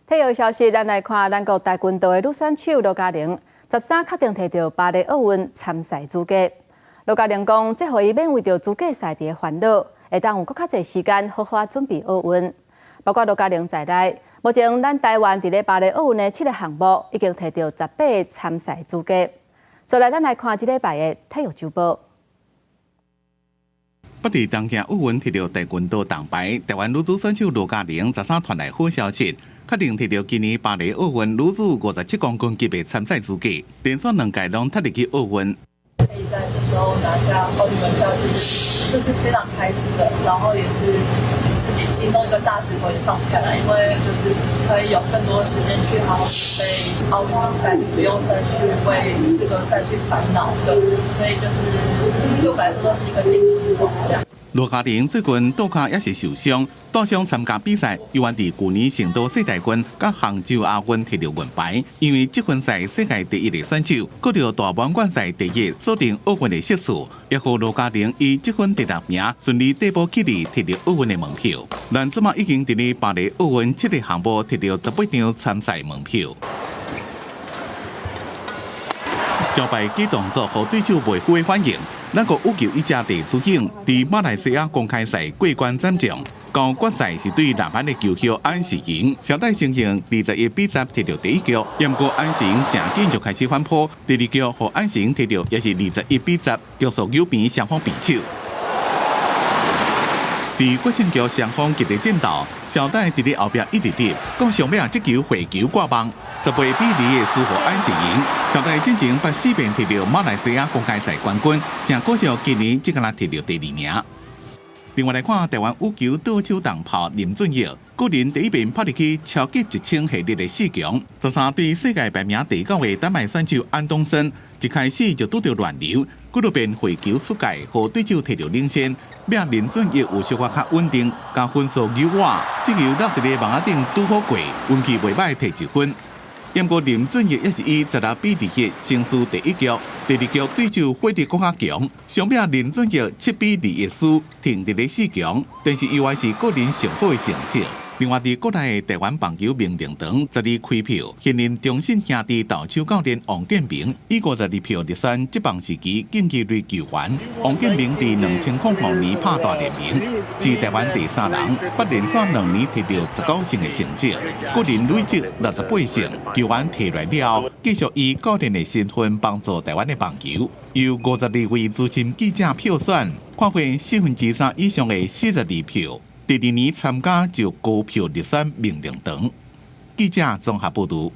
体育消息，咱来看咱国跆拳道的女选手罗嘉玲，13确定摕到巴黎奥运参赛资格。罗嘉玲讲，这互伊免为着资格赛题的烦恼，会当有更较侪时间好好准备奥运。包括罗嘉玲在内，目前咱台湾伫咧巴黎奥运的7个项目已经摕到18个参赛资格。再来，咱来看这礼拜的体育周报。 不伫东京奥运摕到跆拳道铜牌，台湾女子选手罗嘉玲13传来好消息，确定摕到今年巴黎奥运女子57公斤级的参赛资格，连续2届拢踏入去奥运。可以在这时候拿下奥运门票，其实就是非常开心的，然后也是自己心中一个大石头也放下来，因为就是可以有更多的时间去好好准备奥运比赛，就不用再去为资格赛去烦恼的，所以就是对我来说都是一个定心丸这样。 罗嘉玲最近倒脚也是受伤，倒伤参加比赛，又原伫去年成都世大运、甲杭州亚运摕到银牌。因为积分赛世界第一的选手，搁着大满贯赛第一，锁定奥运的席次，也互罗嘉玲以积分第6名，顺利递补起嚟摕到奥运的门票。男子嘛已经伫咧巴黎奥运7个项目摕到18张参赛门票。 招牌机动作互对手袂负的反应。咱国羽球一家第苏颖伫马来西亚公开赛过关斩将，到决赛是对南韩的球后安时莹，小戴成型21比10摕到第1局，不过安时莹正紧就开始反扑，第2局互安时莹摕到也是21比10，局数有边双方平手。 伫决胜局双方激烈战斗，小戴伫咧后壁一直跌，讲上尾这球回球挂棒，18比2的输互安时莹。小戴进前把4遍摕到马来西亚公开赛冠军，正可惜今年只敢若摕到第2名。另外来看台湾羽球倒手重炮林俊逸，个人第1遍拍入去超级1000系列的4强，13对世界排名第9的丹麦选手安东森，一开始就拄到乱流，几落遍回球出界，互对手摕到领先。 命林俊逸有小可较稳定，甲分数牛换，这球落伫咧网仔顶拄好过，运气袂歹，摕1分。不过林俊逸也是以16比21胜出第1局，第2局对手火力更较强，相比林俊逸7比21输，停伫咧4强，但是意外是个人上好的成绩。 另外，伫国内的台湾棒球名人堂12开票，现任中信兄弟投手教练王建民以52票入选职棒时期竞技类球员。王建民伫2006年拍大联名，是台湾第3人，8连续2年摕到19胜的成绩，个人累积68胜。球员摕来了，继续以教练的身份帮助台湾的棒球。由52位资深记者票选，看过3%以上的42票。 第2年参加就高票入选名人堂。记者综合报道。